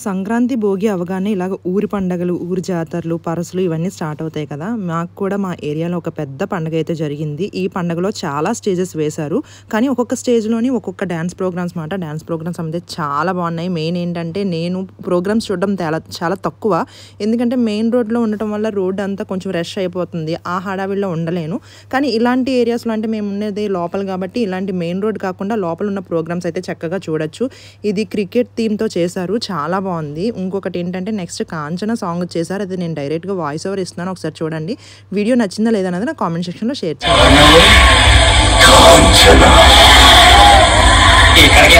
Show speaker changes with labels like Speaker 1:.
Speaker 1: సంక్రాంతి భోగి అవగానే ఇలాగ ఊరి పండగలు ఊరి జాతరలు పరసలు ఇవన్నీ స్టార్ట్ అవుతాయి కదా. మాకు కూడా మా ఏరియాలో ఒక పెద్ద పండగ అయితే జరిగింది. ఈ పండగలో చాలా స్టేజెస్ వేశారు, కానీ ఒక్కొక్క స్టేజ్లోని ఒక్కొక్క డ్యాన్స్ ప్రోగ్రామ్స్ మాట. డ్యాన్స్ ప్రోగ్రామ్స్ అయితే చాలా బాగున్నాయి. మెయిన్ ఏంటంటే నేను ప్రోగ్రామ్స్ చూడడం చాలా తక్కువ, ఎందుకంటే మెయిన్ రోడ్లో ఉండటం వల్ల రోడ్ అంతా కొంచెం రష్ అయిపోతుంది, ఆ హడావిడిలో ఉండలేను. కానీ ఇలాంటి ఏరియాస్లో అంటే మేము ఉండేది లోపల కాబట్టి ఇలాంటి మెయిన్ రోడ్ కాకుండా లోపల ఉన్న ప్రోగ్రామ్స్ అయితే చక్కగా చూడొచ్చు. ఇది క్రికెట్ థీమ్తో చేశారు, చాలా బాగుంది. ఇంకొకటి ఏంటంటే నెక్స్ట్ కాంచన సాంగ్ వచ్చేసారు, అది నేను డైరెక్ట్గా వాయిస్ ఓవర్ ఇస్తున్నాను, ఒకసారి చూడండి. వీడియో నచ్చిందా లేదా అనేది నా కామెంట్ సెక్షన్లో షేర్ చేయండి.
Speaker 2: ఇక్కడికి